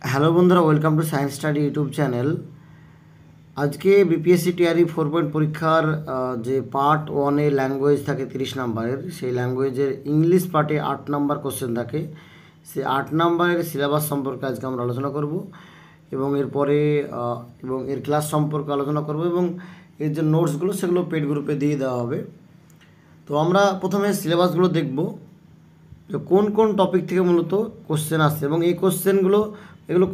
Hello বন্ধুরা, welcome to science study YouTube channel. আজকে BPSC TRE 4 পরীক্ষার যে পার্ট 1-এ ল্যাঙ্গুয়েজ থাকে 30 নাম্বারের, সেই ল্যাঙ্গুয়েজের ইংলিশ পার্টে 8 নাম্বার কোশ্চেন থাকে। সেই 8 নাম্বারের সিলেবাস সম্পর্কে আজকে আমরা আলোচনা করব এবং এরপরে এবং এর ক্লাস সম্পর্কে আলোচনা করব এবং এর যে নোটসগুলো সেগুলো পেড গ্রুপে দিয়ে দেওয়া হবে। তো আমরা প্রথমে সিলেবাসগুলো দেখব যে কোন কোন টপিক থেকে মূলত কোশ্চেন আসছে এবং এই কোশ্চেনগুলো এগুলো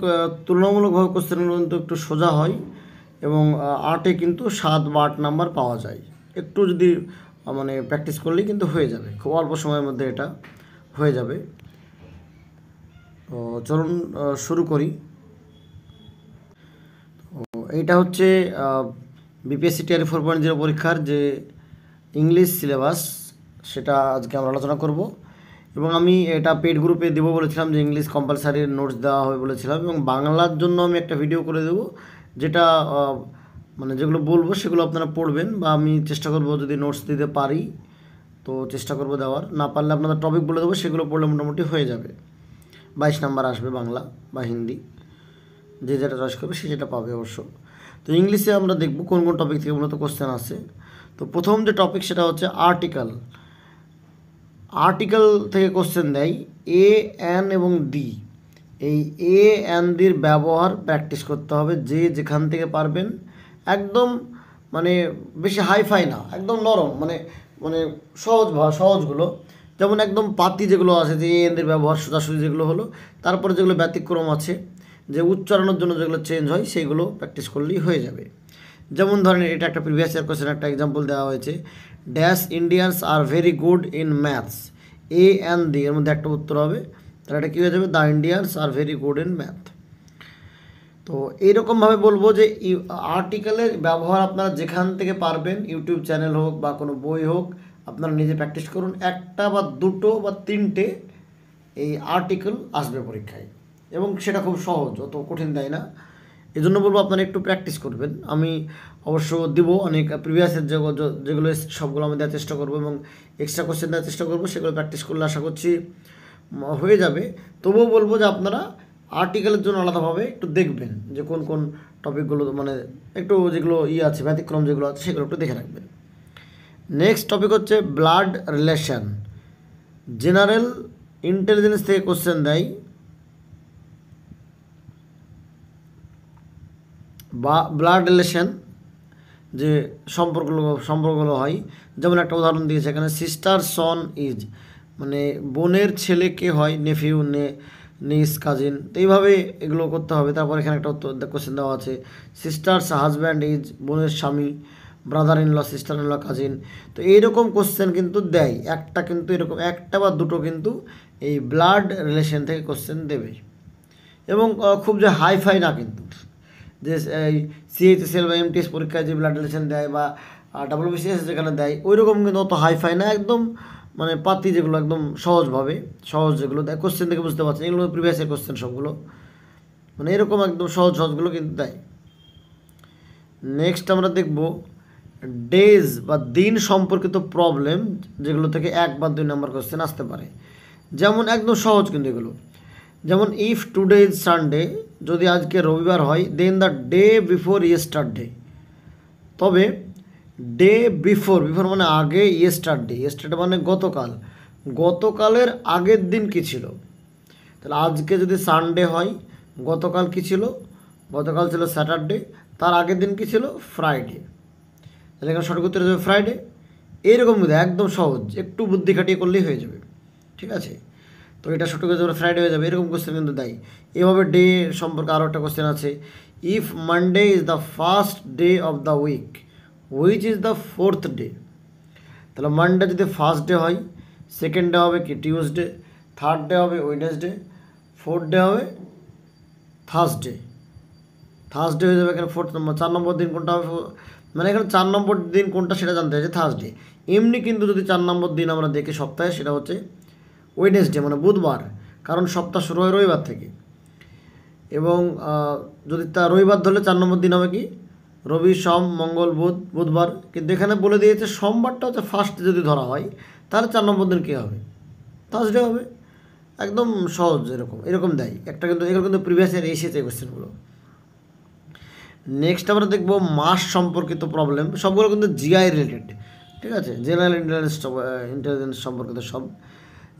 তুলনামূলকভাবে কোশ্চেনগুলো কিন্তু একটু সোজা হয় এবং 8-এ কিন্তু 7 বা 8 নাম্বার পাওয়া যায়। একটু যদি মানে প্র্যাকটিস করলেই কিন্তু হয়ে যাবে, খুব অল্প সময়ের মধ্যে এটা হয়ে যাবে। তো চলুন শুরু করি। তো এইটা হচ্ছে বিপিএসসি টিআরই 4.0 পরীক্ষার যে ইংলিশ সিলেবাস, সেটা আজকে আমরা আলোচনা করব এবং আমি এটা পেড গ্রুপে দেবো বলেছিলাম, যে ইংলিশ কম্পালসারি নোটস দেওয়া হবে বলেছিলাম, এবং বাংলার জন্য আমি একটা ভিডিও করে দেবো যেটা মানে যেগুলো বলবো সেগুলো আপনারা পড়বেন, বা আমি চেষ্টা করব যদি নোটস দিতে পারি তো চেষ্টা করব দেওয়ার, না পারলে আপনাদের টপিক বলে দেবো, সেগুলো পড়লে মোটামুটি হয়ে যাবে। 22 নাম্বার আসবে বাংলা বা হিন্দি, যে যেটা চয়েস করবে সে যেটা পাবে অবশ্য। তো ইংলিশে আমরা দেখব কোন কোন টপিক থেকে মূলত কোশ্চেন আসে। তো প্রথম যে টপিক সেটা হচ্ছে আর্টিকেল। আর্টিকেল থেকে কোশ্চেন দেয় এ, এন এবং ডি। এই এ, এন ডির ব্যবহার প্র্যাকটিস করতে হবে, যে যেখান থেকে পারবেন। একদম মানে বেশি হাইফাই না, একদম নরম, মানে মানে সহজগুলো, যেমন একদম পাতি যেগুলো আছে, যে এ, এন ডির ব্যবহার সোজাসুজি যেগুলো হলো। তারপরে যেগুলো ব্যতিক্রম আছে, যে উচ্চারণের জন্য যেগুলো চেঞ্জ হয়, সেইগুলো প্র্যাকটিস করলেই হয়ে যাবে। যেমন ধরেন, এটা একটা প্রিভিয়াস ইয়ার কোশ্চেন, একটা এক্সাম্পল দেওয়া হয়েছে, dash Indians are very good in maths. A and D এর মধ্যে একটা উত্তর হবে, তাহলে এটা কী হয়ে যাবে, the Indians are very good in math. তো এইরকমভাবে বলবো যে আর্টিকেলের ব্যবহার আপনারা যেখান থেকে পারবেন, ইউটিউব চ্যানেল হোক বা কোনো বই হোক, আপনারা নিজে প্র্যাকটিস করুন। একটা বা দুটো বা তিনটে এই আর্টিকেল আসবে পরীক্ষায়, এবং সেটা খুব সহজ, অত কঠিন দেয় না। এই জন্য বলবো আপনারা একটু প্র্যাকটিস করবেন। আমি অবশ্য দিব অনেক প্রিভিয়াসের যেগুলো সবগুলো আমি দেওয়ার চেষ্টা করবো এবং এক্সট্রা কোশ্চেন দেওয়ার চেষ্টা করবো, সেগুলো প্র্যাকটিস করলে আশা করছি হয়ে যাবে। তবুও বলবো যে আপনারা আর্টিকেলের জন্য আলাদাভাবে একটু দেখবেন, যে কোন কোন টপিকগুলো মানে একটু যেগুলো আছে ব্যতিক্রম যেগুলো আছে সেগুলো একটু দেখে রাখবেন। নেক্সট টপিক হচ্ছে ব্লাড রিলেশন। জেনারেল ইন্টেলিজেন্স থেকে কোশ্চেন দেয় বা ব্লাড রিলেশন যে সম্পর্কগুলো হয়। যেমন একটা উদাহরণ দিয়েছে এখানে, সিস্টার সন ইজ, মানে বোনের ছেলে কে হয়, নেফিউ, নিস, কাজিন। তো এইভাবে এগুলো করতে হবে। তারপর এখানে একটা কোশ্চেন দেওয়া আছে, সিস্টার্স হাজব্যান্ড ইজ, বোনের স্বামী, brother in law, sister in law, cousin. তো এইরকম কোশ্চেন কিন্তু দেয়, একটা কিন্তু এরকম একটা বা দুটো কিন্তু এই ব্লাড রিলেশন থেকে কোশ্চেন দেবে, এবং খুব যে হাইফাই না কিন্তু, যে এই সিএইচএসএল বা এমটিএস পরীক্ষায় যে ব্লাড রিলেশন দেয় বা ডাব্লিউবিসিএস যেখানে দেয়, ওই রকম কিন্তু অত হাইফাই না, একদম মানে পাতি যেগুলো একদম সহজ যেগুলো দেয়, কোশ্চেন থেকে বুঝতে পারছেন, এগুলো প্রিভিয়াসের কোশ্চেন সবগুলো, মানে এরকম একদম সহজগুলো কিন্তু দেয়। নেক্সট আমরা দেখব ডেজ বা দিন সম্পর্কিত প্রবলেম, যেগুলো থেকে 1 বা 2 নম্বর কোশ্চেন আসতে পারে। যেমন একদম সহজ কিন্তু এগুলো, যেমন ইফ টুডে ইজ সানডে, যদি আজকে রবিবার হয়, দেন দ্য ডে বিফোর ইয়েস্টারডে। তবে ডে বিফোর মানে আগে, ইয়েস্টারডে মানে গতকালের আগের দিন কী ছিল। তাহলে আজকে যদি সানডে হয়, গতকাল কী ছিল, গতকাল ছিল স্যাটারডে, তার আগের দিন কী ছিল, ফ্রাইডে। তাহলে এখানে সঠিক উত্তর যাবে ফ্রাইডে। এইরকম একদম সহজ, একটু বুদ্ধি খাটিয়ে করলেই হয়ে যাবে, ঠিক আছে। তো এটা সঠিক হয়ে যাবে, ফ্রাইডে হয়ে যাবে। এরকম কোশ্চেন কিন্তু দেয়। এভাবে ডে সম্পর্কে আরও একটা কোশ্চেন আছে, if Monday is the first day of the week, which is the 4th day. তাহলে মানডে যদি ফার্স্ট ডে হয়, সেকেন্ড ডে হবে কি, টিউসডে, থার্ড ডে হবে ওয়েডনেসডে, 4th ডে হবে থার্সডে হয়ে যাবে এখানে 4 নম্বর। 4 নম্বর দিন কোনটা হবে, মানে এখানে 4 নম্বর দিন কোনটা সেটা জানতে চাইছে, থার্সডে। এমনি কিন্তু যদি 4 নম্বর দিন আমরা দেখি সপ্তাহে, সেটা হচ্ছে ওয়েডনেসডে, মানে বুধবার, কারণ সপ্তাহ শুরু হয় রবিবার থেকে। এবং যদি তা রবিবার ধরলে 4 নম্বর দিন হবে কি, রবি, সোম, মঙ্গল, বুধবার। কিন্তু এখানে বলে দিয়েছে সোমবারটা হচ্ছে ফার্স্ট যদি ধরা হয়, তাহলে 4 নম্বর দিন কী হবে, থার্সডে হবে। একদম সহজ, এরকম দেয় একটা, কিন্তু এগুলো কিন্তু প্রিভিয়াস ইয়ার এসেছে কোশ্চেনগুলো। নেক্সট আমরা দেখব মাস সম্পর্কিত প্রবলেম, সবগুলো কিন্তু জিআই রিলেটেড, ঠিক আছে, জেনারেল ইন্টেলিজেন্স সম্পর্কিত সব।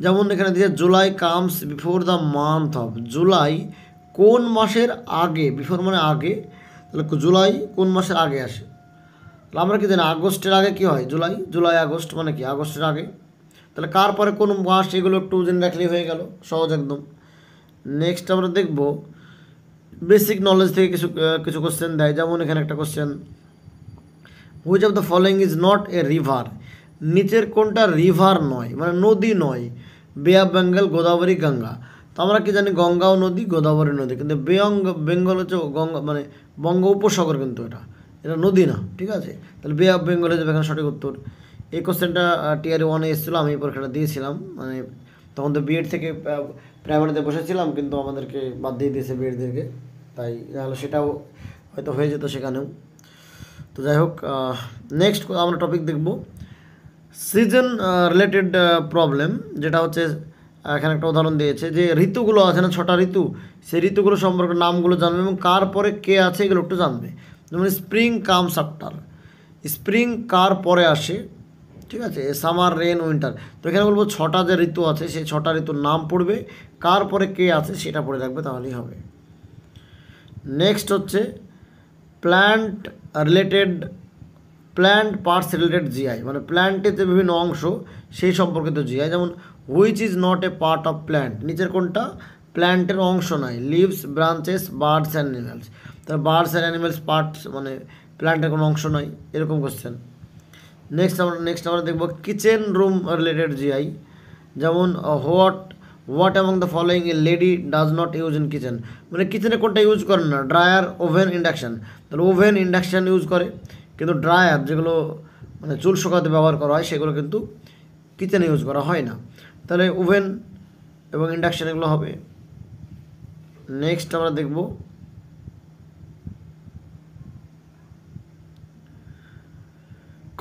যেমন এখানে দিয়ে July comes before the month of, July কোন মাসের আগে, বিফোর মানে আগে, তাহলে জুলাই কোন মাসের আগে আসে, তাহলে আমরা কি জানি আগস্টের আগে কি হয়, জুলাই আগস্ট মানে কি আগস্টের আগে, তাহলে কার পরে কোন মাস, এগুলো একটু জেনে রাখলেই হয়ে গেল, সহজ একদম। নেক্সট আমরা দেখব বেসিক নলেজ থেকে কিছু কিছু কোশ্চেন দেয়। যেমন এখানে একটা question, which of the following is not A river, নিচের কোনটা রিভার নয়, মানে নদী নয়, বে অফ বেঙ্গল, গোদাবরী, গঙ্গা। তো আমরা কি জানি গঙ্গাও নদী, গোদাবরী নদী, কিন্তু বেঙ্গল হচ্ছে গঙ্গা, মানে বঙ্গোপসাগর, কিন্তু এটা নদী না, ঠিক আছে, তাহলে বে অফ বেঙ্গল হয়ে যাবে এখানে সঠিক উত্তর। এই কোশ্চেনটা টিআর 1-এ এসেছিলো, আমি এই পরীক্ষাটা দিয়েছিলাম, মানে তখন তো বিএড থেকে প্রাইমারিতে বসেছিলাম, কিন্তু আমাদেরকে বাদ দিয়ে দিয়েছে বিএডদেরকে, তাই নাহলে সেটাও হয়তো হয়ে যেত সেখানেও। তো যাই হোক, নেক্সট আমরা টপিক দেখব সিজন রিলেটেড প্রবলেম, যেটা হচ্ছে এখানে একটা উদাহরণ দিয়েছে যে ঋতুগুলো আছে না, 6টা ঋতু, সেই ঋতুগুলো সম্পর্কে নামগুলো জানবে এবং কার পরে কে আছে এগুলো একটু জানবে। যেমন স্প্রিং কামস আফটার, স্প্রিং কার পরে আসে, ঠিক আছে, সামার, রেন, উইন্টার। তো এখানে বলবো 6টা যে ঋতু আছে সেই 6টা ঋতুর নাম পড়বে, কার পরে কে আছে সেটা পড়ে রাখবে, তাহলেই হবে। নেক্সট হচ্ছে plant related, plant parts related GI, মানে প্ল্যান্টের যে বিভিন্ন অংশ সেই সম্পর্কিত জিআই। যেমন which is not a part of plant, নিচের কোনটা প্ল্যান্টের অংশ নয়, leaves, branches, birds and animals. তাহলে বার্ডস অ্যান্ড অ্যানিমেলস পার্টস মানে প্ল্যান্টের কোনো অংশ নয়, এরকম কোশ্চেন। নেক্সট আমরা দেখব কিচেন রুম রিলেটেড জিআই। যেমন what among the following a lady does not use in kitchen, মানে কিচেনে কোনটা ইউজ করে না, ড্রায়ার, ওভেন, ইন্ডাকশান। তাহলে ওভেন, ইন্ডাকশান ইউজ করে, কিন্তু ড্রায়ার যেগুলো মানে চুল শুকাতে ব্যবহার করা হয় সেগুলো কিন্তু কিচেনে ইউজ করা হয় না, তাহলে ওভেন এবং ইন্ডাকশান এগুলো হবে। নেক্সট আমরা দেখব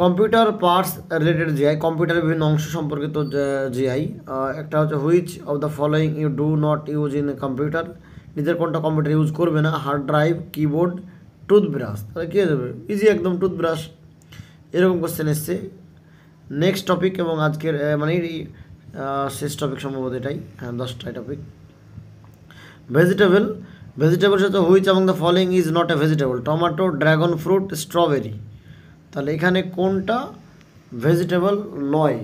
কম্পিউটার পার্টস রিলেটেড জিআই, কম্পিউটারের বিভিন্ন অংশ সম্পর্কিত জিআই। একটা হচ্ছে which of the following you do not use in computer, নিজের কোনটা কম্পিউটার ইউজ করবে না, হার্ড ড্রাইভ, কিবোর্ড, টুথব্রাশ। তাহলে কী হয়ে যাবে, ইজি একদম, টুথব্রাশ। এরকম কোশ্চেন এসছে। নেক্সট টপিক এবং আজকের মানে শেষ টপিক সম্ভবত এটাই, হ্যাঁ 10টাই টপিক। ভেজিটেবল হচ্ছে which among the following is not A vegetable, tomato, dragon fruit, strawberry. তাহলে এখানে কোনটা ভেজিটেবল নয়,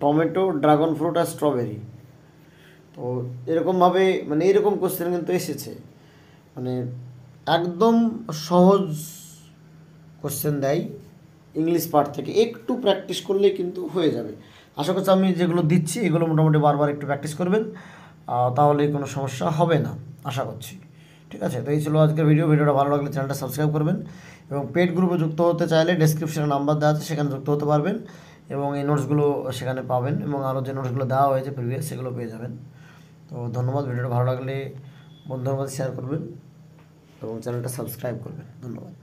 টমেটো, ড্রাগন ফ্রুট আর স্ট্রবেরি। তো এরকমভাবে মানে এরকম কোশ্চেন কিন্তু এসেছে, মানে একদম সহজ কোশ্চেন দেয় ইংলিশ পার্ট থেকে, একটু প্র্যাকটিস করলেই কিন্তু হয়ে যাবে। আশা করছি আমি যেগুলো দিচ্ছি এগুলো মোটামুটি বারবার একটু প্র্যাকটিস করবেন, তাহলে কোনো সমস্যা হবে না আশা করছি। ঠিক আছে, তো এই ছিল আজকের ভিডিওটা ভালো লাগলে চ্যানেলটা সাবস্ক্রাইব করবেন এবং পেড গ্রুপে যুক্ত হতে চাইলে ডেসক্রিপশনে নাম্বার দেওয়া আছে, সেখানে যুক্ত হতে পারবেন এবং এই নোটসগুলো সেখানে পাবেন এবং আরও যে নোটসগুলো দেওয়া হয়েছে প্রিভিয়াস সেগুলো পেয়ে যাবেন। তো ধন্যবাদ, ভিডিওটা ভালো লাগলে বন্ধুদের মধ্যে শেয়ার করবেন এবং চ্যানেলটা সাবস্ক্রাইব করবেন। ধন্যবাদ।